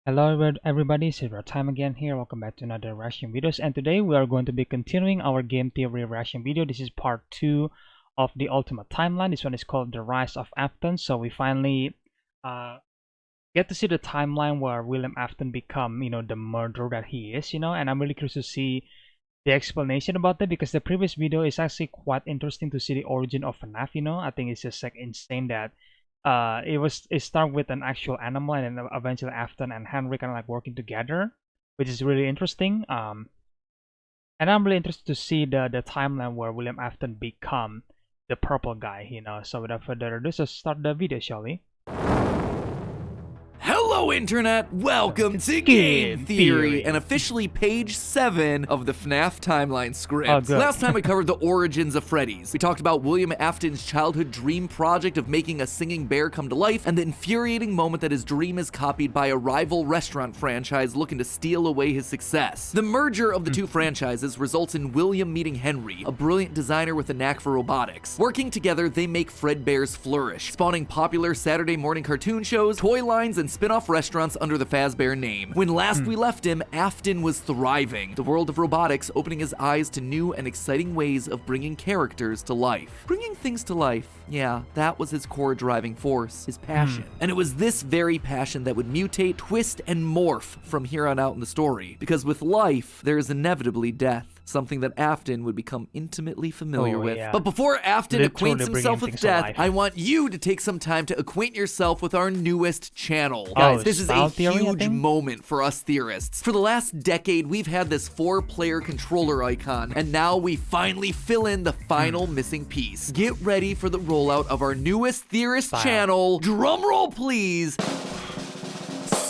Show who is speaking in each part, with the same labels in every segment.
Speaker 1: Hello everybody, it's EzraTime again here. Welcome back to another reaction videos, and today we are going to be continuing our game theory reaction video. This is part 2 of the Ultimate Timeline. This one is called The Rise of Afton. So we finally get to see the timeline where William Afton become, the murderer that he is, and I'm really curious to see the explanation about that, because the previous video is actually quite interesting to see the origin of FNaF. I think it's just like insane that it started with an actual animal, and then eventually Afton and Henry kind of like working together, which is really interesting. And I'm really interested to see the timeline where William Afton become the purple guy. So without further ado, let's start the video, shall we?
Speaker 2: Hello Internet, welcome to Game Theory, and officially page 7 of the FNaF timeline script. Last time we covered the origins of Freddy's. We talked about William Afton's childhood dream project of making a singing bear come to life, and the infuriating moment that his dream is copied by a rival restaurant franchise looking to steal away his success. The merger of the two franchises results in William meeting Henry, a brilliant designer with a knack for robotics. Working together, they make Fredbear's flourish, spawning popular Saturday morning cartoon shows, toy lines, and spin-off restaurants under the Fazbear name. When last we left him, Afton was thriving, the world of robotics opening his eyes to new and exciting ways of bringing characters to life. Bringing things to life, yeah, that was his core driving force, his passion. And it was this very passion that would mutate, twist, and morph from here on out in the story. Because with life, there is inevitably death. Something that Afton would become intimately familiar with. Yeah. But before Afton acquaints himself with death, I want you to take some time to acquaint yourself with our newest channel. Guys, this is a huge moment for us theorists. For the last decade, we've had this 4-player controller icon, and now we finally fill in the final missing piece. Get ready for the rollout of our newest theorist channel. Drumroll, please.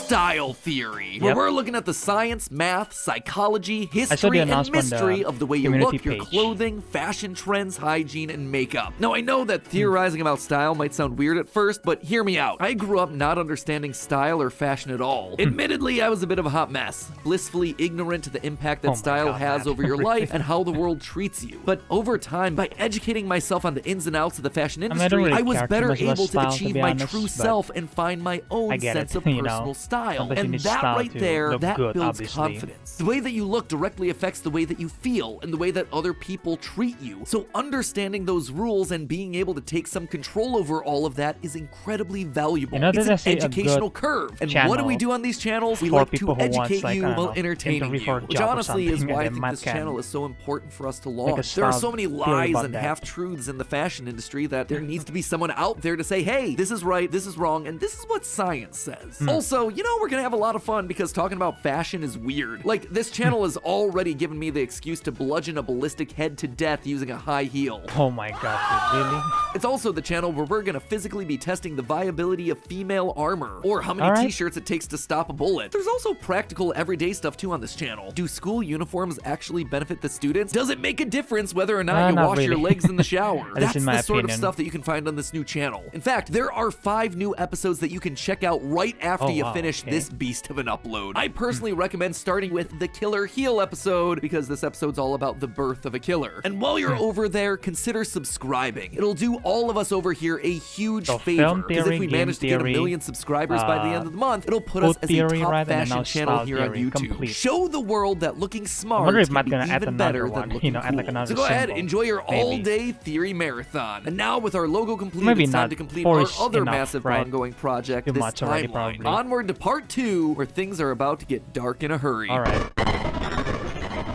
Speaker 2: Style Theory, where we're looking at the science, math, psychology, history, and mystery of the way you look, your clothing, fashion trends, hygiene, and makeup. Now, I know that theorizing about style might sound weird at first, but hear me out. I grew up not understanding style or fashion at all. Admittedly, I was a bit of a hot mess, blissfully ignorant to the impact that style has over your life and how the world treats you. But over time, by educating myself on the ins and outs of the fashion industry, I was better able to achieve my true self and find my own sense of personal style. And that right there, that builds confidence. The way that you look directly affects the way that you feel and the way that other people treat you. So understanding those rules and being able to take some control over all of that is incredibly valuable. It's an educational curve. And what do we do on these channels? We like to educate you while entertaining you, which honestly is why I think this channel is so important for us to launch. There are so many lies and half-truths in the fashion industry that there needs to be someone out there to say, hey, this is right, this is wrong, and this is what science says. Also, we're gonna have a lot of fun because talking about fashion is weird. Like, this channel has already given me the excuse to bludgeon a ballistic head to death using a high heel.
Speaker 1: Oh my god, dude, really?
Speaker 2: It's also the channel where we're gonna physically be testing the viability of female armor, or how many t-shirts it takes to stop a bullet. There's also practical everyday stuff too on this channel. Do school uniforms actually benefit the students? Does it make a difference whether or not you wash your legs in the shower? That's the sort of stuff that you can find on this new channel. In fact, there are 5 new episodes that you can check out right after you finish this beast of an upload. I personally recommend starting with the Killer Heel episode, because this episode's all about the birth of a killer. And while you're over there, consider subscribing. It'll do all of us over here a huge favor, because if we manage to get 1 million subscribers by the end of the month, it'll put us as a top fashion channel here on YouTube. Show the world that looking smart is even better than looking cool. So go ahead, enjoy your all-day theory marathon. And now with our logo complete, it's time to complete our other massive ongoing project, this timeline. Onward to part 2, where things are about to get dark in a hurry.
Speaker 1: All right.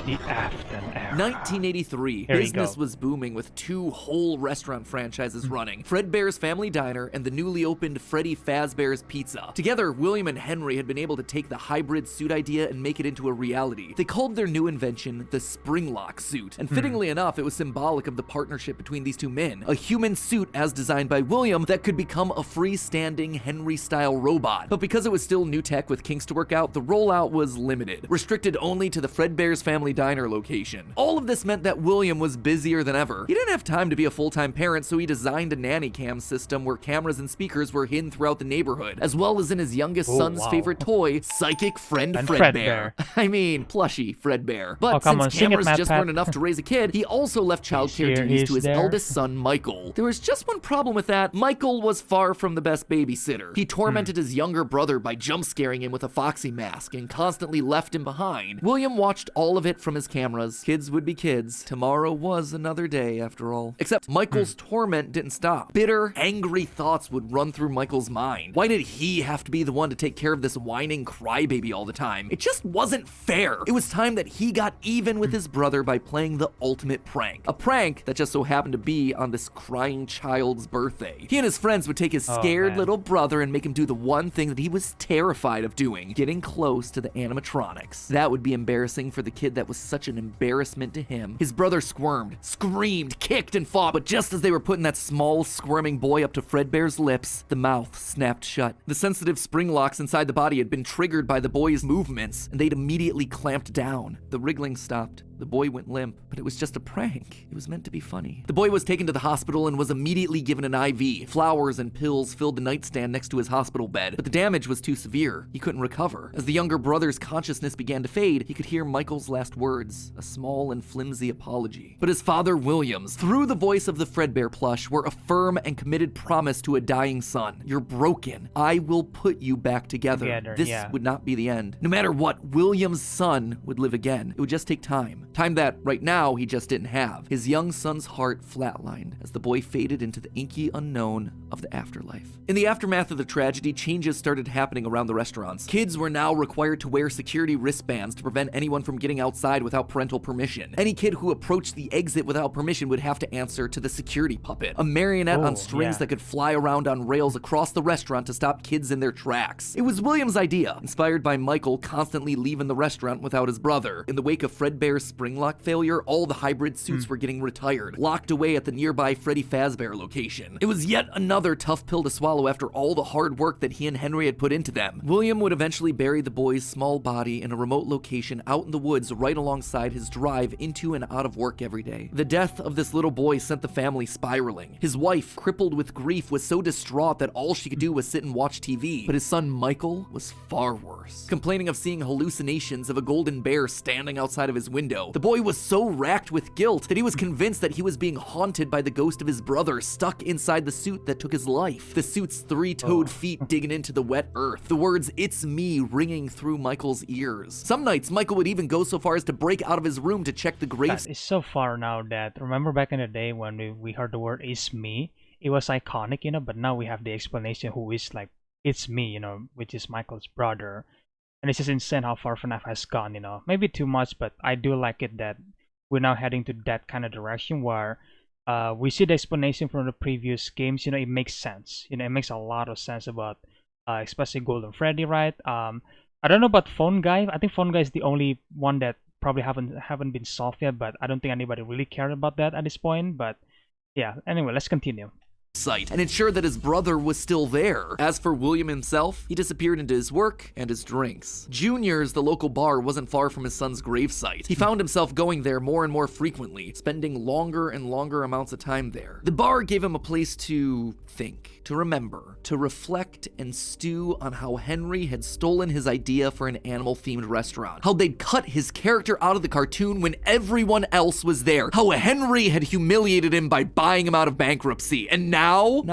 Speaker 1: The Afton era.
Speaker 2: 1983. Business was booming with 2 whole restaurant franchises running. Fredbear's Family Diner and the newly opened Freddy Fazbear's Pizza. Together, William and Henry had been able to take the hybrid suit idea and make it into a reality. They called their new invention the Springlock suit. And fittingly enough, it was symbolic of the partnership between these 2 men. A human suit as designed by William that could become a freestanding Henry-style robot. But because it was still new tech with kinks to work out, the rollout was limited. Restricted only to the Fredbear's Family Diner location. all of this meant that William was busier than ever. He didn't have time to be a full-time parent, so he designed a nanny cam system where cameras and speakers were hidden throughout the neighborhood, as well as in his youngest son's favorite toy, Psychic Friend Fredbear. I mean, plushy Fredbear. But since cameras just weren't enough to raise a kid, he also left childcare duties to his eldest son, Michael. There was just one problem with that. Michael was far from the best babysitter. He tormented his younger brother by jump scaring him with a foxy mask and constantly left him behind. William watched all of it from his cameras. Kids would be kids. Tomorrow was another day, after all. Except Michael's torment didn't stop. Bitter, angry thoughts would run through Michael's mind. Why did he have to be the one to take care of this whining crybaby all the time? It just wasn't fair. It was time that he got even with his brother by playing the ultimate prank. A prank that just so happened to be on this crying child's birthday. He and his friends would take his scared little brother and make him do the one thing that he was terrified of doing, getting close to the animatronics. That would be embarrassing for the kid that was such an embarrassment to him. His brother squirmed, screamed, kicked, and fought, but just as they were putting that small, squirming boy up to Fredbear's lips, the mouth snapped shut. The sensitive spring locks inside the body had been triggered by the boy's movements, and they'd immediately clamped down. The wriggling stopped. The boy went limp, but it was just a prank. It was meant to be funny. The boy was taken to the hospital and was immediately given an IV. Flowers and pills filled the nightstand next to his hospital bed, but the damage was too severe. He couldn't recover. As the younger brother's consciousness began to fade, he could hear Michael's last words, a small and flimsy apology. But his father, Williams, through the voice of the Fredbear plush, were a firm and committed promise to a dying son. You're broken. I will put you back together. This would not be the end. No matter what, Williams' son would live again. It would just take time. Time that, right now, he just didn't have. His young son's heart flatlined as the boy faded into the inky unknown of the afterlife. In the aftermath of the tragedy, changes started happening around the restaurants. Kids were now required to wear security wristbands to prevent anyone from getting outside without parental permission. Any kid who approached the exit without permission would have to answer to the security puppet, a marionette on strings that could fly around on rails across the restaurant to stop kids in their tracks. It was William's idea, inspired by Michael constantly leaving the restaurant without his brother. In the wake of Fredbear's spring lock failure, all the hybrid suits were getting retired, locked away at the nearby Freddy Fazbear location. It was yet another tough pill to swallow after all the hard work that he and Henry had put into them. William would eventually bury the boy's small body in a remote location out in the woods right alongside his drive into and out of work every day. The death of this little boy sent the family spiraling. His wife, crippled with grief, was so distraught that all she could do was sit and watch TV. But his son Michael was far worse, complaining of seeing hallucinations of a golden bear standing outside of his window. The boy was so racked with guilt that he was convinced that he was being haunted by the ghost of his brother stuck inside the suit that took his life. The suit's three-toed feet digging into the wet earth. The words, "It's me," ringing through Michael's ears. Some nights, Michael would even go so far as to break out of his room to check the graves.
Speaker 1: It's so far now that, remember back in the day when we heard the word "it's me," it was iconic, but now we have the explanation who is like, "it's me," which is Michael's brother. And it's just insane how far FNaF has gone, Maybe too much, but I do like it that we're now heading to that kind of direction where we see the explanation from the previous games. It makes sense. It makes a lot of sense about especially Golden Freddy, right? I don't know about Phone Guy. I think Phone Guy is the only one that probably haven't been solved yet, but I don't think anybody really cared about that at this point. But yeah, anyway, let's continue.
Speaker 2: Site and ensure that his brother was still there. As for William himself, he disappeared into his work and his drinks. Junior's, the local bar, wasn't far from his son's gravesite. He found himself going there more and more frequently, spending longer and longer amounts of time there. The bar gave him a place to think, to remember, to reflect and stew on how Henry had stolen his idea for an animal-themed restaurant, how they'd cut his character out of the cartoon when everyone else was there, how Henry had humiliated him by buying him out of bankruptcy, and now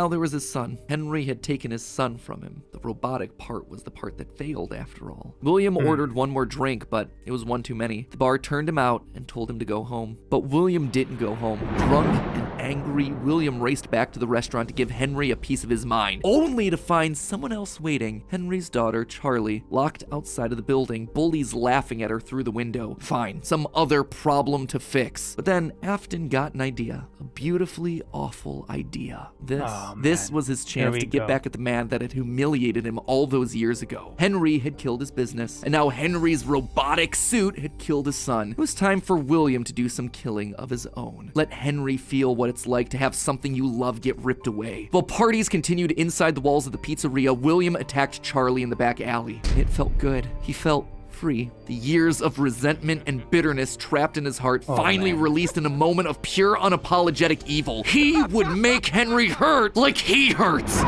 Speaker 2: there was his son. Henry had taken his son from him. The robotic part was the part that failed, after all. William ordered one more drink, but it was one too many. The bar turned him out and told him to go home. But William didn't go home. Drunk and angry, William raced back to the restaurant to give Henry a piece of his mind, only to find someone else waiting. Henry's daughter, Charlie, locked outside of the building, bullies laughing at her through the window. Fine, some other problem to fix. But then Afton got an idea, a beautifully awful idea. This was his chance to get back at the man that had humiliated him all those years ago. Henry had killed his business, and now Henry's robotic suit had killed his son. It was time for William to do some killing of his own. Let Henry feel what it's like to have something you love get ripped away. While parties continued inside the walls of the pizzeria, William attacked Charlie in the back alley. It felt good. He felt free. The years of resentment and bitterness trapped in his heart finally released in a moment of pure unapologetic evil. He would make Henry hurt like he hurts.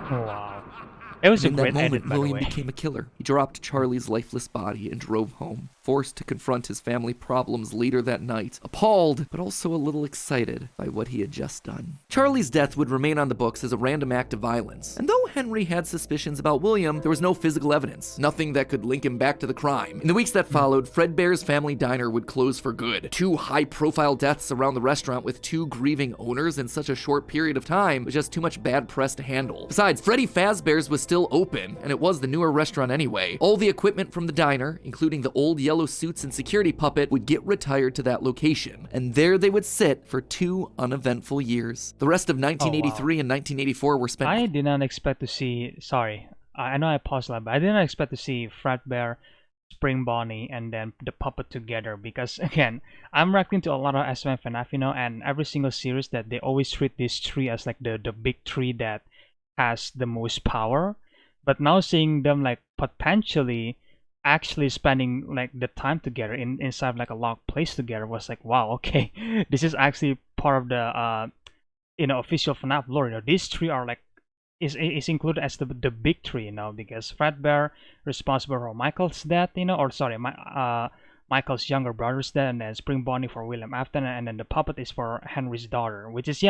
Speaker 1: Wow. It was a great edit, by the way.
Speaker 2: William became a killer. He dropped Charlie's lifeless body and drove home, forced to confront his family problems later that night, appalled, but also a little excited by what he had just done. Charlie's death would remain on the books as a random act of violence. And though Henry had suspicions about William, there was no physical evidence, nothing that could link him back to the crime. In the weeks that followed, Fredbear's family diner would close for good. 2 high-profile deaths around the restaurant with 2 grieving owners in such a short period of time was just too much bad press to handle. Besides, Freddy Fazbear's was still open, and it was the newer restaurant anyway. All the equipment from the diner, including the old yellow suits and security puppet, would get retired to that location, and there they would sit for 2 uneventful years. The rest of 1983 and 1984 were spent...
Speaker 1: I did not expect to see... Sorry, I know I paused a lot, but I did not expect to see Fredbear, Spring Bonnie, and then the puppet together, because again, I'm reacting to a lot of SF FNaF, you know, and every single series that they always treat this tree as like the big tree that has the most power. But now seeing them like potentially actually spending like the time together inside like a locked place together was like, wow, okay, this is actually part of the official FNaF lore. You know, these 3 are like is included as the big 3, you know, because Fredbear responsible for Michael's death, you know, or sorry, Michael's younger brother's death, and then Spring Bonnie for William Afton, and then the puppet is for Henry's daughter, which is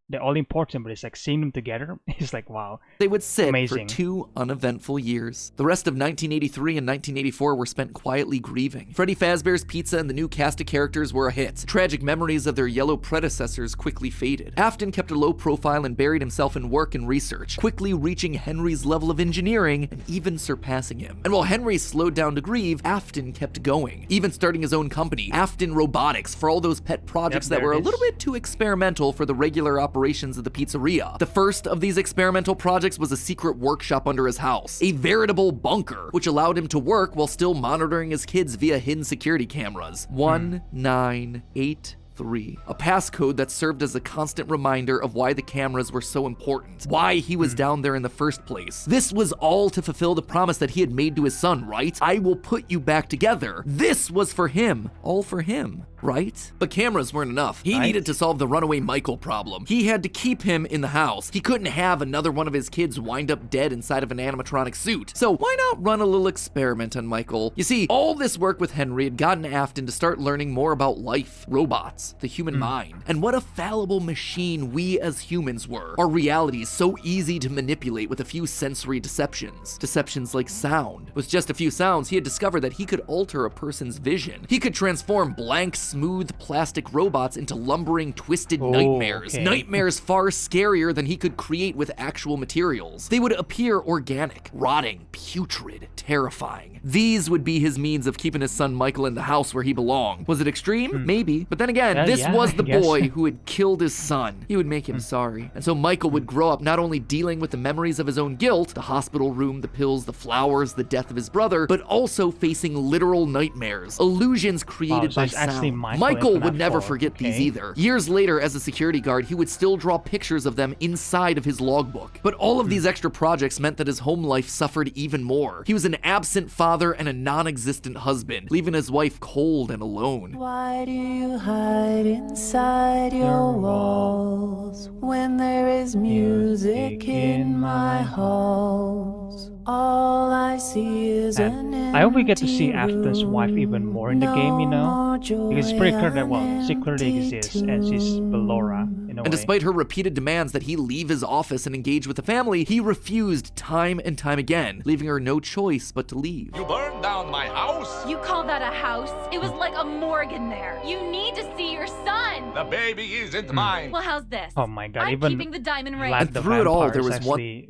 Speaker 1: they're all important, but it's like seeing them together, it's like, wow.
Speaker 2: They would sit
Speaker 1: amazing.
Speaker 2: For 2 uneventful years. The rest of 1983 and 1984 were spent quietly grieving. Freddy Fazbear's Pizza and the new cast of characters were a hit. Tragic memories of their yellow predecessors quickly faded. Afton kept a low profile and buried himself in work and research, quickly reaching Henry's level of engineering and even surpassing him. And while Henry slowed down to grieve, Afton kept going, even starting his own company, Afton Robotics, for all those pet projects that were a little bit too experimental for the regular operations of the pizzeria. The first of these experimental projects was a secret workshop under his house, a veritable bunker, which allowed him to work while still monitoring his kids via hidden security cameras. 1983. A passcode that served as a constant reminder of why the cameras were so important, why he was down there in the first place. This was all to fulfill the promise that he had made to his son, right? I will put you back together. This was for him, all for him, right? But cameras weren't enough. He needed to solve the runaway Michael problem. He had to keep him in the house. He couldn't have another one of his kids wind up dead inside of an animatronic suit. So why not run a little experiment on Michael? You see, all this work with Henry had gotten Afton to start learning more about life, robots, the human mind, and what a fallible machine we as humans were. Our reality is so easy to manipulate with a few sensory deceptions. Deceptions like sound. With just a few sounds, he had discovered that he could alter a person's vision. He could transform blank, smooth plastic robots into lumbering, twisted nightmares.
Speaker 1: Okay.
Speaker 2: Nightmares far scarier than he could create with actual materials. They would appear organic, rotting, putrid, terrifying. These would be his means of keeping his son Michael in the house where he belonged. Was it extreme? Maybe. But then again, this was the boy who had killed his son. He would make him sorry. And so Michael would grow up not only dealing with the memories of his own guilt, the hospital room, the pills, the flowers, the death of his brother, but also facing literal nightmares, illusions created by sound. Michael would never forget these either. Years later, as a security guard, he would still draw pictures of them inside of his logbook. But all of these extra projects meant that his home life suffered even more. He was an absent father and a non-existent husband, leaving his wife cold and alone.
Speaker 3: Why do you hide inside your walls when there is music in my halls? All I see is an empty
Speaker 1: I hope we get to see Afton's wife even more in the game, you know? Because it's pretty clear that, well, she clearly exists and she's Ballora in a way.
Speaker 2: And despite her repeated demands that he leave his office and engage with the family, he refused time and time again, leaving her no choice but to leave.
Speaker 4: You burned down my house?
Speaker 5: You call that a house? It was like a morgue in there. You need to see your son.
Speaker 4: The baby isn't mine.
Speaker 5: Well, how's this?
Speaker 1: Oh my god,
Speaker 5: I'm
Speaker 1: even
Speaker 5: keeping the diamond ring.
Speaker 1: Vlad the
Speaker 2: through it all,
Speaker 1: Vampire
Speaker 2: there
Speaker 1: is
Speaker 2: was
Speaker 1: actually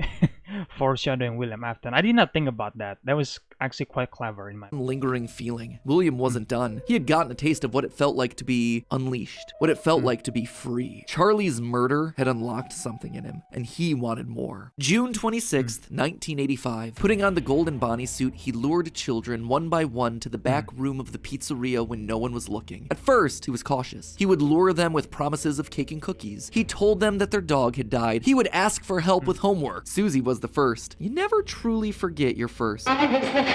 Speaker 1: foreshadowing William Afton. I did not think about that. That was actually quite clever in my
Speaker 2: lingering feeling. William wasn't done. He had gotten a taste of what it felt like to be unleashed, what it felt like to be free. Charlie's murder had unlocked something in him, and he wanted more. June 26th, 1985. Putting on the golden Bonnie suit, he lured children one by one to the back room of the pizzeria when no one was looking. At first, he was cautious. He would lure them with promises of cake and cookies. He told them that their dog had died. He would ask for help with homework. Susie was the first. You never truly forget your first.
Speaker 6: I was the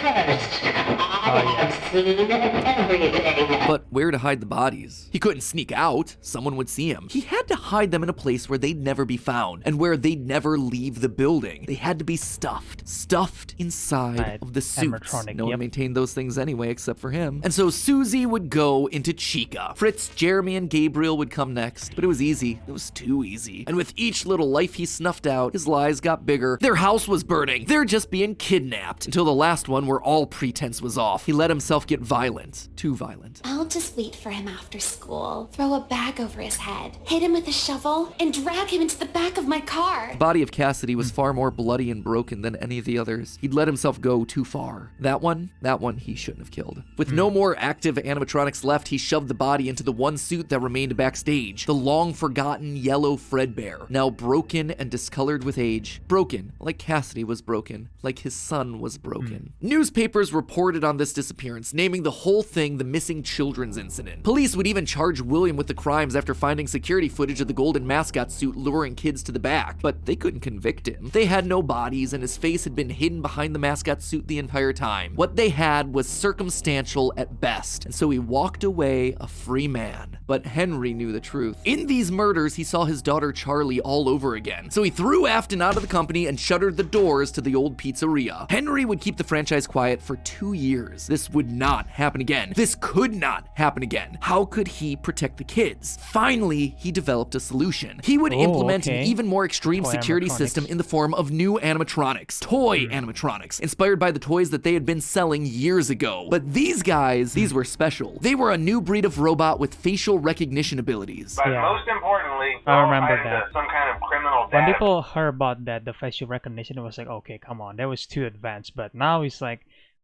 Speaker 2: But where to hide the bodies? He couldn't sneak out. Someone would see him. He had to hide them in a place where they'd never be found and where they'd never leave the building. They had to be stuffed inside of the suits. No one maintained those things anyway except for him. And so Susie would go into Chica. Fritz, Jeremy, and Gabriel would come next. But it was easy. It was too easy. And with each little life he snuffed out, his lies got bigger. Their house was burning. They're just being kidnapped. Until the last one where all pretense was off. He let himself get violent. Too violent.
Speaker 6: I'll just wait for him after school, throw a bag over his head, hit him with a shovel, and drag him into the back of my car.
Speaker 2: The body of Cassidy was far more bloody and broken than any of the others. He'd let himself go too far. That one he shouldn't have killed. With no more active animatronics left, he shoved the body into the one suit that remained backstage. The long-forgotten yellow Fredbear, now broken and discolored with age. Broken, like Cassidy was broken, like his son was broken. Newspapers reported on this disappearance, naming the whole thing the missing children's incident. Police would even charge William with the crimes after finding security footage of the golden mascot suit luring kids to the back, but they couldn't convict him. They had no bodies, and his face had been hidden behind the mascot suit the entire time. What they had was circumstantial at best, and so he walked away a free man. But Henry knew the truth. In these murders, he saw his daughter Charlie all over again, so he threw Afton out of the company and shuttered the doors to the old pizzeria. Henry would keep the franchise quiet for 2 years. This would not happen again. This could not happen again. How could he protect the kids? Finally, he developed a solution. He would implement an even more extreme security system in the form of new animatronics. Toy animatronics, inspired by the toys that they had been selling years ago. But these guys, these were special. They were a new breed of robot with facial recognition abilities.
Speaker 7: But most importantly,
Speaker 1: I remember that.
Speaker 7: Some kind of criminal
Speaker 1: when
Speaker 7: data.
Speaker 1: people heard about that, the facial recognition, it was like, okay, come on, that was too advanced. But now it's like,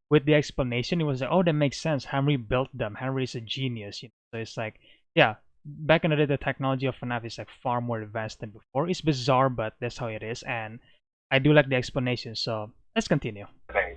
Speaker 1: with the explanation, it was like, oh, that makes sense. Henry built them. Henry is a genius. You know? So it's like, yeah, back in the day, the technology of FNAF is like far more advanced than before. It's bizarre, but that's how it is. And I do like the explanation. So let's continue.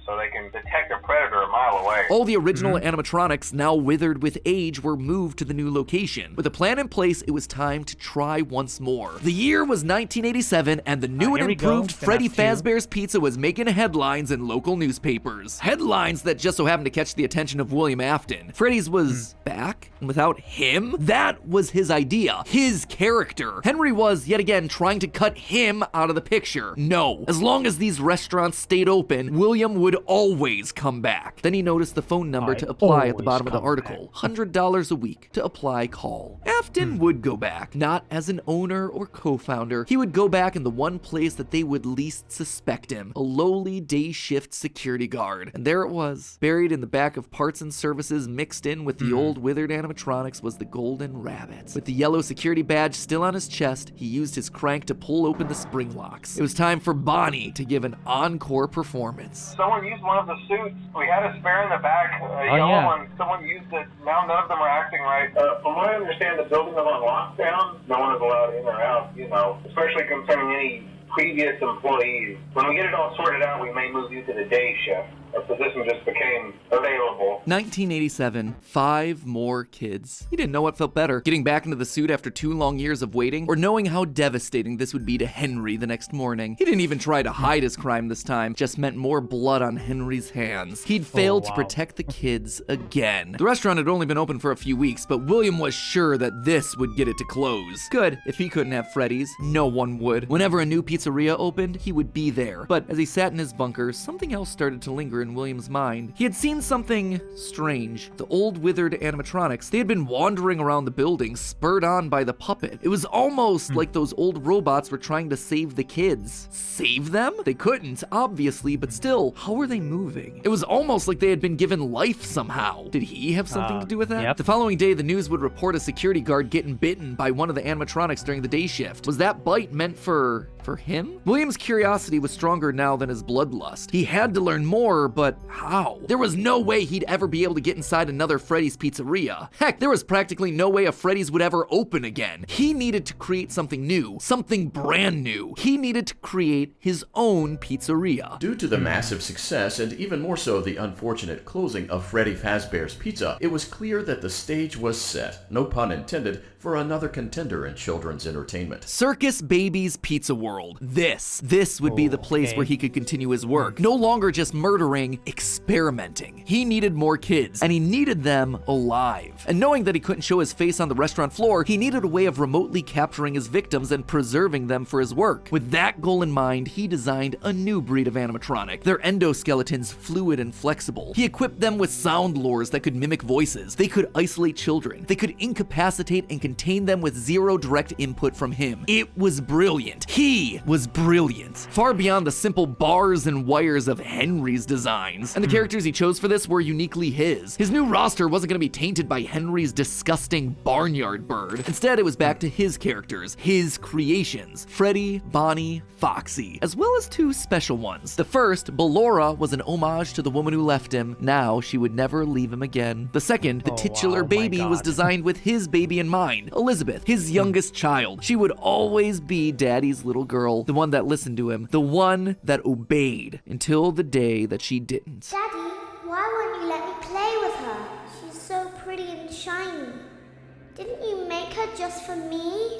Speaker 7: So they can detect a predator a mile away.
Speaker 2: All the original animatronics, now withered with age, were moved to the new location. With a plan in place, it was time to try once more. The year was 1987, and the new and improved Freddy Fazbear's Pizza was making headlines in local newspapers. Headlines that just so happened to catch the attention of William Afton. Freddy's was back, and without him, that was his idea, his character. Henry was, yet again, trying to cut him out of the picture. No. As long as these restaurants stayed open, William would always come back. Then he noticed the phone number to apply at the bottom of the article. $100 a week to apply call. Afton would go back, not as an owner or co-founder. He would go back in the one place that they would least suspect him, a lowly day shift security guard. And there it was, buried in the back of parts and services mixed in with the old withered animatronics was the golden rabbit. With the yellow security badge still on his chest, he used his crank to pull open the spring locks. It was time for Bonnie to give an encore performance.
Speaker 7: Someone used one of the suits. We had a spare in the back, a yellow one. Someone used it. Now none of them are acting right. From what I understand, the building is on lockdown. No one is allowed in or out, you know, especially concerning any previous employees. When we get it all sorted out, we may move you to the day shift. A position just became available.
Speaker 2: 1987, 5 more kids. He didn't know what felt better, getting back into the suit after 2 long years of waiting, or knowing how devastating this would be to Henry the next morning. He didn't even try to hide his crime this time, just meant more blood on Henry's hands. He'd failed to protect the kids again. The restaurant had only been open for a few weeks, but William was sure that this would get it to close. Good, if he couldn't have Freddy's, no one would. Whenever a new pizzeria opened, he would be there. But as he sat in his bunker, something else started to linger in William's mind. He had seen something strange. The old withered animatronics, they had been wandering around the building, spurred on by the puppet. It was almost like those old robots were trying to save the kids. Save them? They couldn't, obviously, but still, how were they moving? It was almost like they had been given life somehow. Did he have something to do with that?
Speaker 1: Yep.
Speaker 2: The following day, the news would report a security guard getting bitten by one of the animatronics during the day shift. Was that bite meant for him? William's curiosity was stronger now than his bloodlust. He had to learn more, but how? There was no way he'd ever never be able to get inside another Freddy's pizzeria. Heck, there was practically no way a Freddy's would ever open again. He needed to create something new, something brand new. He needed to create his own pizzeria.
Speaker 8: Due to the massive success, and even more so the unfortunate closing of Freddy Fazbear's Pizza, it was clear that the stage was set, no pun intended, for another contender in children's entertainment.
Speaker 2: Circus Baby's Pizza World. This would be the place where he could continue his work. No longer just murdering, experimenting. He needed more kids, and he needed them alive. And knowing that he couldn't show his face on the restaurant floor, he needed a way of remotely capturing his victims and preserving them for his work. With that goal in mind, he designed a new breed of animatronic. Their endoskeletons fluid and flexible. He equipped them with sound lures that could mimic voices. They could isolate children. They could incapacitate and contain them with zero direct input from him. It was brilliant. He was brilliant. Far beyond the simple bars and wires of Henry's designs. And the characters he chose for this were uniquely his. His new roster wasn't going to be tainted by Henry's disgusting barnyard bird. Instead, it was back to his characters, his creations, Freddy, Bonnie, Foxy, as well as two special ones. The first, Ballora, was an homage to the woman who left him. Now she would never leave him again. The second, the titular baby, was designed with his baby in mind, Elizabeth, his youngest child. She would always be Daddy's little girl, the one that listened to him, the one that obeyed, until the day that she didn't.
Speaker 9: Daddy, why won't you let me play with her? She's so pretty and shiny. Didn't you make her just for me?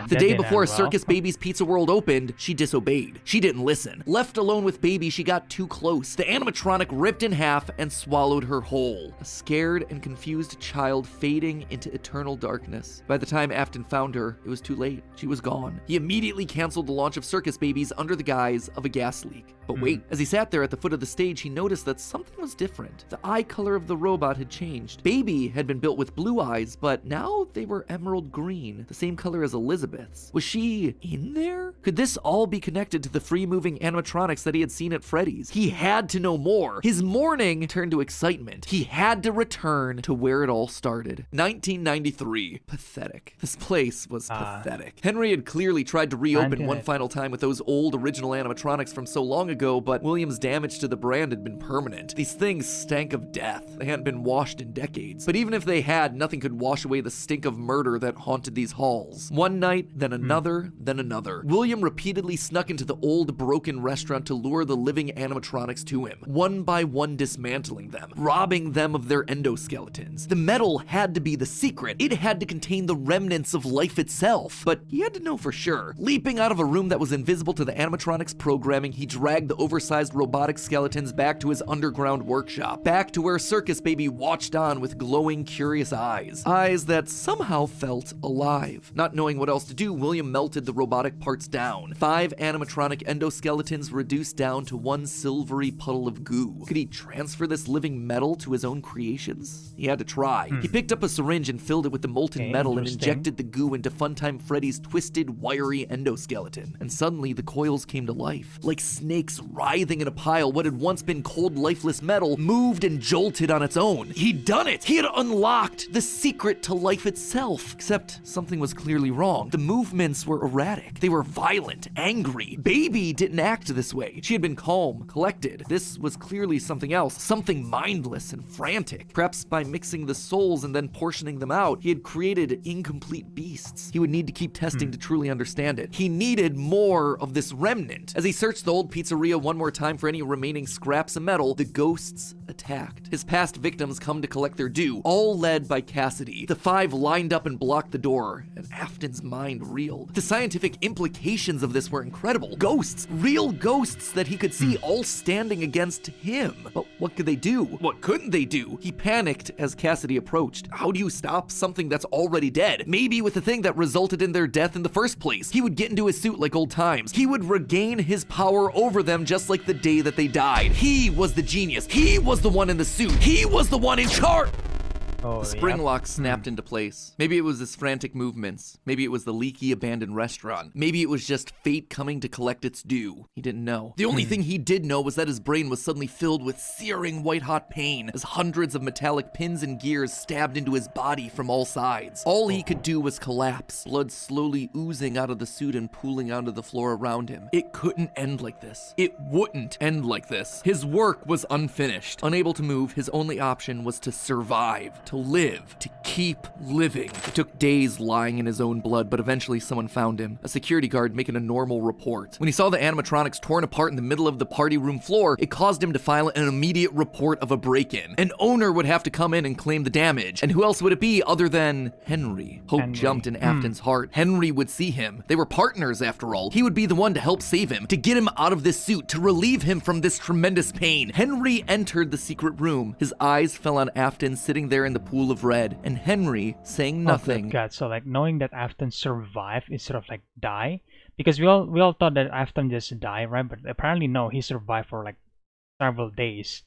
Speaker 2: The day before Circus Baby's Pizza World opened, she disobeyed. She didn't listen. Left alone with Baby, she got too close. The animatronic ripped in half and swallowed her whole. A scared and confused child fading into eternal darkness. By the time Afton found her, it was too late. She was gone. He immediately canceled the launch of Circus Babies under the guise of a gas leak. But wait, as he sat there at the foot of the stage, he noticed that something was different. The eye color of the robot had changed. Baby had been built with blue eyes, but now they were emerald green, the same color as Elizabeth's. Was she in there? Could this all be connected to the free-moving animatronics that he had seen at Freddy's? He had to know more. His mourning turned to excitement. He had to return to where it all started. 1993. Pathetic. This place was pathetic. Henry had clearly tried to reopen one final time with those old original animatronics from so long ago, but William's damage to the brand had been permanent. These things stank of death. They hadn't been washed in decades. But even if they had, nothing could wash away the stink of murder that haunted these halls. One night, then another, then another. William repeatedly snuck into the old broken restaurant to lure the living animatronics to him, one by one dismantling them, robbing them of their endoskeletons. The metal had to be the secret. It had to contain the remnants of life itself. But he had to know for sure. Leaping out of a room that was invisible to the animatronics programming, he dragged the oversized robotic skeletons back to his underground workshop, back to where Circus Baby watched on with glowing, curious eyes. Eyes that somehow felt alive. Not knowing what else to do, William melted the robotic parts down. 5 animatronic endoskeletons reduced down to one silvery puddle of goo. Could he transfer this living metal to his own creations? He had to try. He picked up a syringe and filled it with the molten metal and injected the goo into Funtime Freddy's twisted, wiry endoskeleton. And suddenly the coils came to life. Like snakes writhing in a pile, what had once been cold, lifeless metal moved and jolted on its own. He'd done it! He had unlocked the secret to life itself. Except something was clearly wrong. The movements were erratic. They were violent, angry. Baby didn't act this way. She had been calm, collected. This was clearly something else, something mindless and frantic. Perhaps by mixing the souls and then portioning them out, he had created incomplete beasts. He would need to keep testing to truly understand it. He needed more of this remnant. As he searched the old pizzeria one more time for any remaining scraps of metal, the ghosts attacked. His past victims come to collect their due, all led by Cassidy. The 5 lined up and blocked the door, and Afton's mind reeled. The scientific implications of this were incredible. Ghosts, real ghosts that he could see, all standing against him. But what could they do? What couldn't they do? He panicked as Cassidy approached. How do you stop something that's already dead? Maybe with the thing that resulted in their death in the first place. He would get into his suit like old times. He would regain his power over them just like the day that they died. He was the genius. He was the one in the suit. He was the one in charge. The spring lock snapped into place. Maybe it was his frantic movements. Maybe it was the leaky abandoned restaurant. Maybe it was just fate coming to collect its due. He didn't know. The only thing he did know was that his brain was suddenly filled with searing white-hot pain as hundreds of metallic pins and gears stabbed into his body from all sides. All he could do was collapse, blood slowly oozing out of the suit and pooling onto the floor around him. It couldn't end like this. It wouldn't end like this. His work was unfinished. Unable to move, his only option was to survive, to live, to keep living. It took days lying in his own blood, but eventually someone found him, a security guard making a normal report. When he saw the animatronics torn apart in the middle of the party room floor, it caused him to file an immediate report of a break-in. An owner would have to come in and claim the damage, and who else would it be other than Henry? Hope jumped in Afton's heart. Henry would see him. They were partners after all. He would be the one to help save him, to get him out of this suit, to relieve him from this tremendous pain. Henry entered the secret room. His eyes fell on Afton sitting there in the pool of red, and Henry saying nothing.
Speaker 1: Oh God, so like knowing that Afton survived instead of like die, because we all thought that Afton just died, right? But apparently no, he survived for like several days.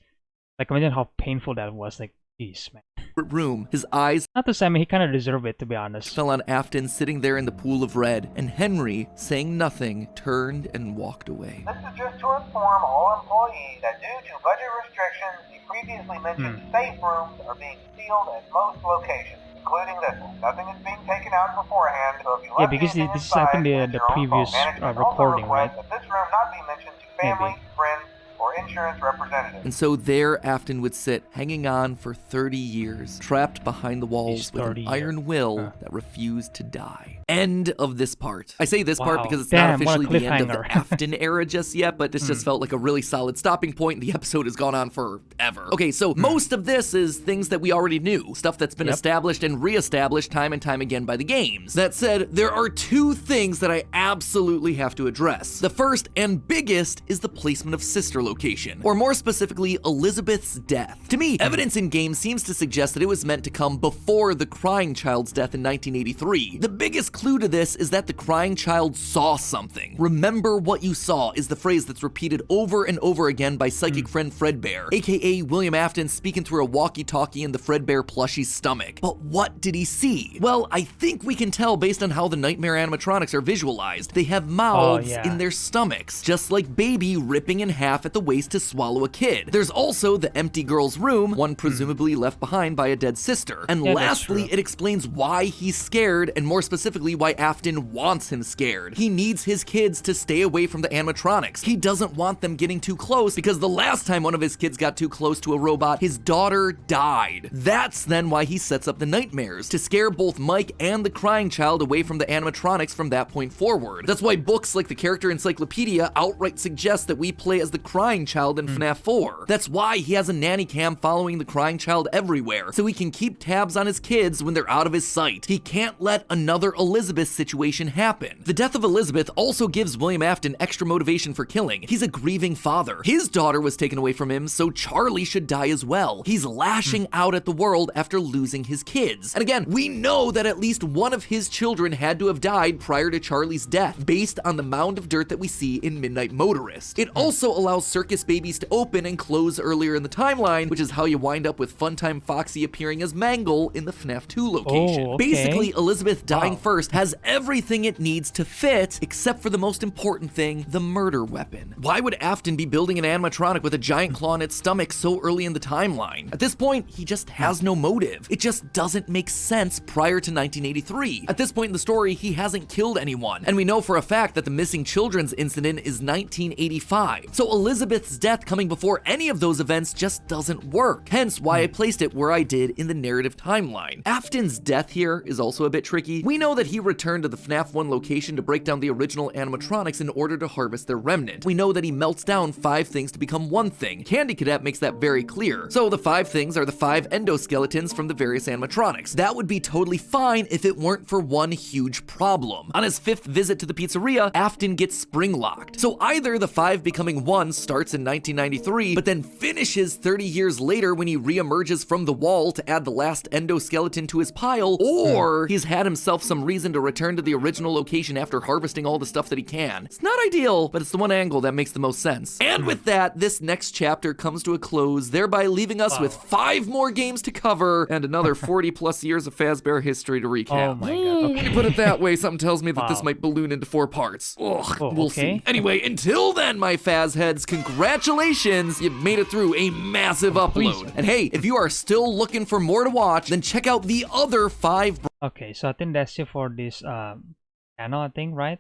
Speaker 1: Like imagine how painful that was. Like, jeez, man.
Speaker 2: Room, his eyes,
Speaker 1: not to say, I mean, he kind of deserved it, to be honest,
Speaker 2: fell on Afton sitting there in the pool of red, and Henry, saying nothing, turned and walked away.
Speaker 7: This is just to inform all employees that due to budget restrictions, the previously mentioned safe rooms are being sealed at most locations, including this one. Nothing is being taken out beforehand, so if you left
Speaker 1: because
Speaker 7: anything
Speaker 1: this is I think the previous recording, right?
Speaker 7: That this room not be mentioned to family, friends, or insurance representatives.
Speaker 2: And so there Afton would sit, hanging on for 30 years, trapped behind the walls with an iron will that refused to die. End of this part. I say this part because it's not officially the end of the Afton era just yet, but this just felt like a really solid stopping point, and the episode has gone on forever. Okay, so most of this is things that we already knew, stuff that's been established and re-established time and time again by the games. That said, there are two things that I absolutely have to address. The first and biggest is the placement of sister location, or more specifically, Elizabeth's death. To me, evidence in game seems to suggest that it was meant to come before the crying child's death in 1983. The biggest clue to this is that the crying child saw something. Remember what you saw is the phrase that's repeated over and over again by psychic friend Fredbear, aka William Afton speaking through a walkie-talkie in the Fredbear plushie's stomach. But what did he see? Well, I think we can tell based on how the nightmare animatronics are visualized. They have mouths in their stomachs, just like Baby ripping in half at the waist to swallow a kid. There's also the empty girl's room, one presumably left behind by a dead sister. And lastly, it explains why he's scared, and more specifically, why Afton wants him scared. He needs his kids to stay away from the animatronics. He doesn't want them getting too close, because the last time one of his kids got too close to a robot, his daughter died. That's then why he sets up the nightmares, to scare both Mike and the crying child away from the animatronics from that point forward. That's why books like the Character Encyclopedia outright suggest that we play as the crying child in FNAF 4. That's why he has a nanny cam following the crying child everywhere, so he can keep tabs on his kids when they're out of his sight. He can't let another Elizabeth situation happen. The death of Elizabeth also gives William Afton extra motivation for killing. He's a grieving father. His daughter was taken away from him, so Charlie should die as well. He's lashing out at the world after losing his kids. And again, we know that at least one of his children had to have died prior to Charlie's death, based on the mound of dirt that we see in Midnight Motorist. It also allows circus babies to open and close earlier in the timeline, which is how you wind up with Funtime Foxy appearing as Mangle in the FNAF 2 location. Basically, Elizabeth dying first has everything it needs to fit, except for the most important thing, the murder weapon. Why would Afton be building an animatronic with a giant claw in its stomach so early in the timeline? At this point, he just has no motive. It just doesn't make sense prior to 1983. At this point in the story, he hasn't killed anyone, and we know for a fact that the missing children's incident is 1985. So Elizabeth's death coming before any of those events just doesn't work, hence why I placed it where I did in the narrative timeline. Afton's death here is also a bit tricky. We know that he returned to the FNAF 1 location to break down the original animatronics in order to harvest their remnant. We know that he melts down 5 things to become one thing. Candy Cadet makes that very clear. So the 5 things are the 5 endoskeletons from the various animatronics. That would be totally fine if it weren't for one huge problem. On his 5th visit to the pizzeria, Afton gets spring locked. So either the 5 becoming 1 starts starts in 1993, but then finishes 30 years later when he re-emerges from the wall to add the last endoskeleton to his pile, or he's had himself some reason to return to the original location after harvesting all the stuff that he can. It's not ideal, but it's the one angle that makes the most sense. And with that, this next chapter comes to a close, thereby leaving us with 5 more games to cover and another 40 plus years of Fazbear history to recap.
Speaker 1: Oh my god. Okay.
Speaker 2: When you put it that way, something tells me that this might balloon into 4 parts. Ugh, we'll see. Anyway, until then, my Faz heads, congratulations, you've made it through a massive upload. And hey, if you are still looking for more to watch, then check out the other 5.
Speaker 1: Okay, so I think that's it for this channel, I think, right?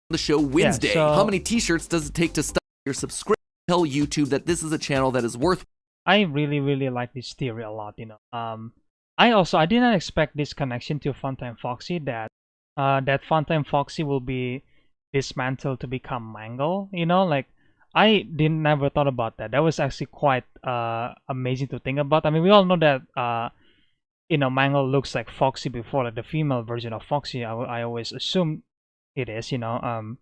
Speaker 2: The show Wednesday.
Speaker 1: Yeah, so
Speaker 2: how many t-shirts does it take to stop your subscription? Tell YouTube that this is a channel that is worth.
Speaker 1: I really like this theory a lot, you know. I did not expect this connection to Funtime Foxy, that Funtime Foxy will be dismantled to become Mangle, you know, like I never thought about that. That was actually quite amazing to think about. I mean, we all know that you know, Mangle looks like Foxy before, like the female version of Foxy. I always assume it is, you know.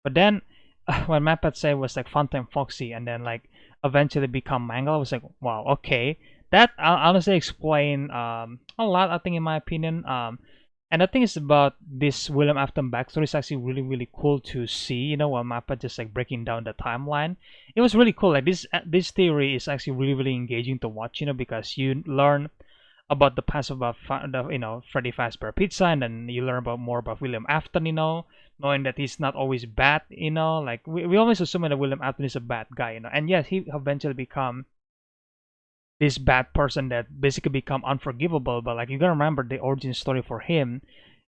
Speaker 1: But then when Mappat said it was like Funtime Foxy and then like eventually become Mangle, I was like, wow, okay. That honestly explain a lot, I think, in my opinion. And I think it's about this William Afton backstory is actually really cool to see, you know, while Mappa just like breaking down the timeline. It was really cool. Like this theory is actually really engaging to watch, you know, because you learn about the past of you know, Freddy Fazbear Pizza, and then you learn more about William Afton, you know, knowing that he's not always bad, you know, like we always assume that William Afton is a bad guy, you know, and yes, he eventually become this bad person that basically become unforgivable. But like, you gotta remember, the origin story for him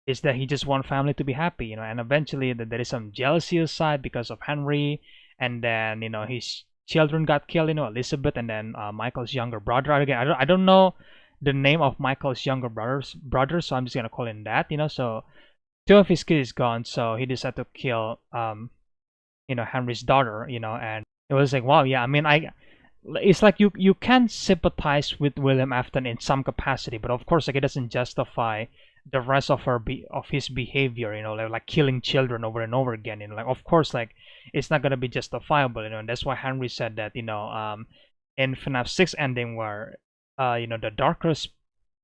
Speaker 1: is that he just want family to be happy, you know, and eventually there is some jealousy aside because of Henry, and then, you know, his children got killed, you know, Elizabeth, and then Michael's younger brother. Again, I don't know the name of Michael's younger brother, so I'm just gonna call him that, you know. So 2 of his kids is gone, so he decided to kill you know, Henry's daughter, you know. And it was like, wow, yeah, I mean, it's like you can sympathize with William Afton in some capacity, but of course, like, it doesn't justify the rest of his behavior, you know, like killing children over and over again, you know. Like, of course, like, it's not gonna be justifiable, you know. And that's why Henry said that, you know, in FNaF 6 ending, where you know, the darkest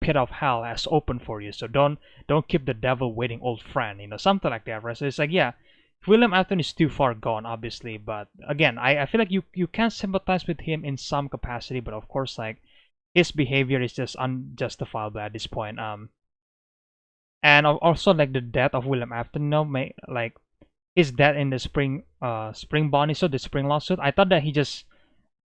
Speaker 1: pit of hell has opened for you, so don't keep the devil waiting, old friend, you know, something like that, right? So it's like, yeah, William Afton is too far gone, obviously, but again, I feel like you can sympathize with him in some capacity, but of course, like, his behavior is just unjustifiable at this point. And also, like, the death of William Afton, you know, like his death in the spring Bonnie, so the spring lawsuit, I thought that he just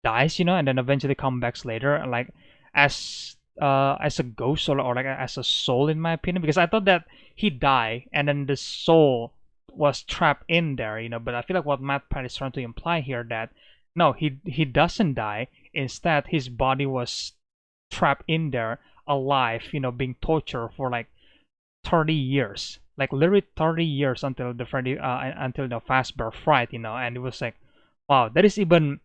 Speaker 1: dies, you know, and then eventually comes back later, like as a ghost, or like as a soul, in my opinion, because I thought that he died and then the soul was trapped in there, you know. But I feel like what Mappat is trying to imply here, that no, he doesn't die. Instead, his body was trapped in there alive, you know, being tortured for like 30 years, like literally 30 years until the Fazbear fight, you know. And it was like, wow, that is even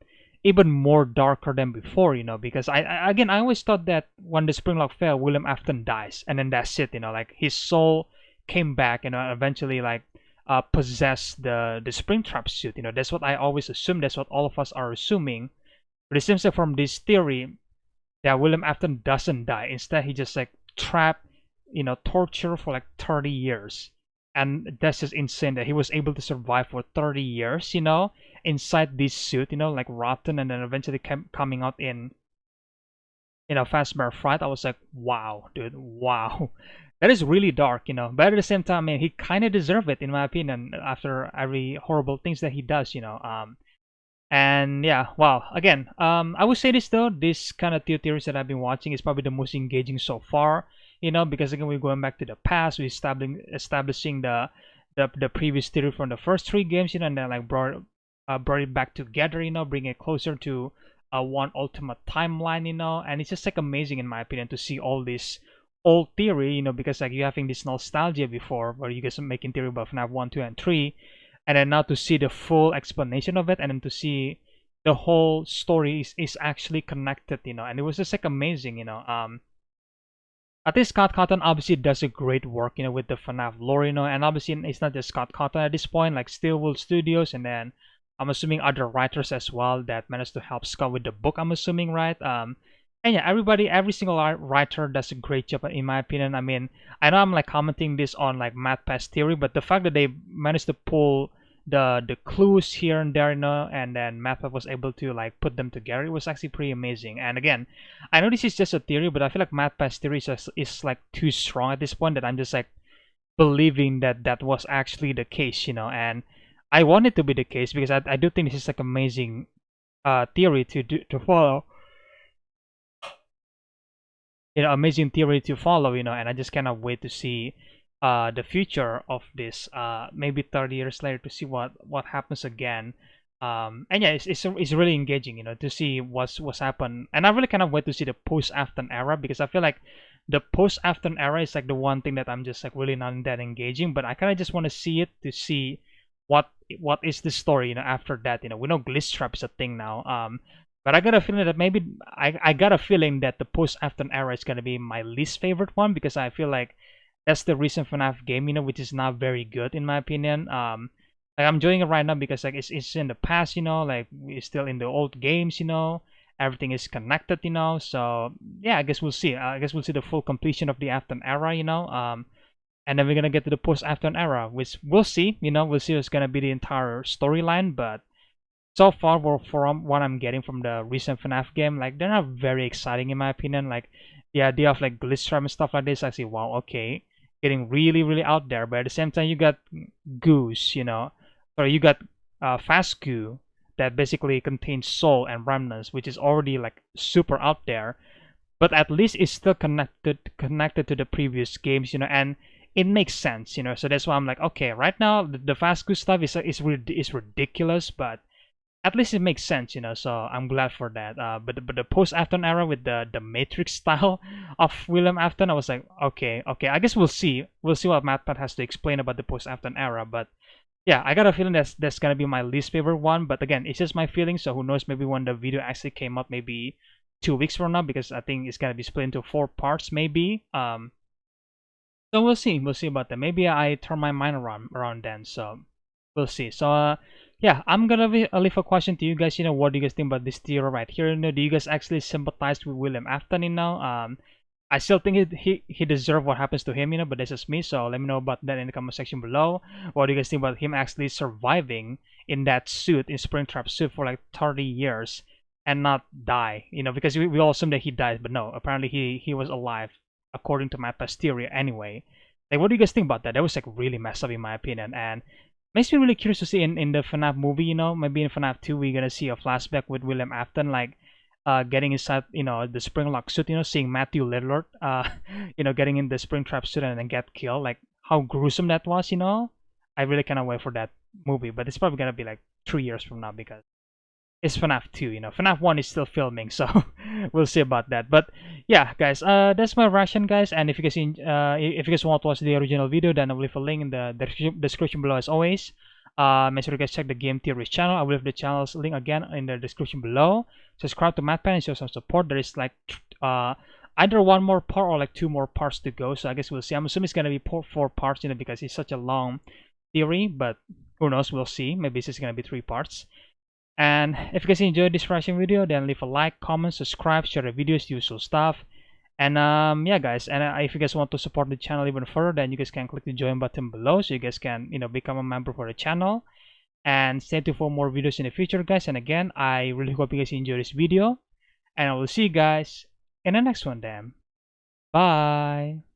Speaker 1: more darker than before, you know, because I always thought that when the Springlock fell, William Afton dies and then that's it, you know, like his soul came back, you know, eventually like possessed the Springtrap suit, you know. That's what I always assumed, that's what all of us are assuming. But it seems like from this theory that William Afton doesn't die. Instead, he just like trapped, you know, torture for like 30 years. And that's just insane that he was able to survive for 30 years, you know, inside this suit, you know, like rotten, and then eventually coming out in, you know, Fazbear Fright. I was like, wow, dude, wow. That is really dark, you know. But at the same time, I mean, he kind of deserved it, in my opinion, after every horrible things that he does, you know. And yeah, wow. Again, I would say this though, this kind of theories that I've been watching is probably the most engaging so far, you know, because again, we're going back to the past, we're establishing the previous theory from the first 3 games, you know, and then like brought it back together, you know, bring it closer to one ultimate timeline, you know. And it's just like amazing, in my opinion, to see all this old theory, you know, because like you're having this nostalgia before where you guys are making theory about FNaF 1, 2, and 3, and then now to see the full explanation of it, and then to see the whole story is actually connected, you know. And it was just like amazing, you know. I think Scott Cawthon obviously does a great work, you know, with the FNaF lore, you know. And obviously it's not just Scott Cawthon at this point, like Steelwood Studios, and then I'm assuming other writers as well that managed to help Scott with the book, I'm assuming, right? And yeah, every single writer does a great job in my opinion. I mean, I know I'm like commenting this on like MathPass theory, but the fact that they managed to pull the clues here and there, you know, and then MathPass was able to like put them together, it was actually pretty amazing. And again, I know this is just a theory, but I feel like MathPass theory is like too strong at this point that I'm just like believing that that was actually the case, you know. And I want it to be the case because I do think this is like amazing theory to follow, you know, amazing theory to follow, you know. And I just cannot wait to see the future of this maybe 30 years later to see what happens again. And yeah, it's really engaging, you know, to see what's happened. And I really cannot wait to see the post Afton era, because I feel like the post Afton era is like the one thing that I'm just like really not that engaging, but I kind of just want to see it to see what is the story, you know, after that. You know, we know glitch trap is a thing now. But I got a feeling that maybe I got a feeling that the post Afton era is gonna be my least favorite one, because I feel like that's the recent FNaF game, you know, which is not very good in my opinion. Like I'm enjoying it right now because like it's in the past, you know, like we're still in the old games, you know, everything is connected, you know. So yeah, I guess we'll see. I guess we'll see the full completion of the Afton era, you know. And then we're gonna get to the post Afton era, which we'll see, you know, we'll see what's gonna be the entire storyline. But so far, from what I'm getting from the recent FNaF game, like they're not very exciting in my opinion. Like the idea of like glitch trap and stuff like this, I see, wow, okay, getting really out there. But at the same time, you got goose, you know, or you got fast goo that basically contains soul and remnants, which is already like super out there. But at least it's still connected to the previous games, you know, and it makes sense, you know. So that's why I'm like, okay, right now the fast goo stuff is ridiculous, but at least it makes sense, you know. So I'm glad for that. But the post Afton era with the Matrix style of William Afton, I was like, okay, I guess we'll see what MathPad has to explain about the post Afton era. But yeah, I got a feeling that's gonna be my least favorite one. But again, it's just my feeling. So who knows? Maybe when the video actually came out, maybe 2 weeks from now, because I think it's gonna be split into 4 parts, maybe. So we'll see about that. Maybe I turn my mind around then. So we'll see. So yeah, I'm gonna leave a question to you guys. You know, what do you guys think about this theory right here? You know, do you guys actually sympathize with William Afton? You know, I still think he deserved what happens to him. You know, but that's just me. So let me know about that in the comment section below. What do you guys think about him actually surviving in that suit, in Springtrap suit, for like 30 years and not die? You know, because we all assume that he died, but no, apparently he was alive according to my past theory anyway. Like, what do you guys think about that? That was like really messed up in my opinion, and makes me really curious to see in the FNaF movie, you know, maybe in FNaF 2 we're gonna see a flashback with William Afton, like getting inside, you know, the Springlock suit, you know, seeing Matthew Lillard, you know, getting in the Springtrap suit and then get killed. Like how gruesome that was, you know. I really cannot wait for that movie, but it's probably gonna be like 3 years from now because it's FNaF 2, you know. FNaF 1 is still filming, so we'll see about that. But yeah, guys, that's my reaction, guys. And if you guys want to watch the original video, then I'll leave a link in the description below as always. Make sure you guys check the GameTheory's channel. I will leave the channel's link again in the description below. Subscribe to MathPad and show some support. There is like either 1 more part or like 2 more parts to go. So I guess we'll see. I'm assuming it's gonna be 4 parts, you know, because it's such a long theory. But who knows? We'll see. Maybe it's just gonna be 3 parts. And if you guys enjoyed this reaction video, then leave a like, comment, subscribe, share the videos, usual stuff. And yeah, guys, and if you guys want to support the channel even further, then you guys can click the join button below, so you guys can, you know, become a member for the channel. And stay tuned for more videos in the future, guys. And again, I really hope you guys enjoy this video, and I will see you guys in the next one then. Bye.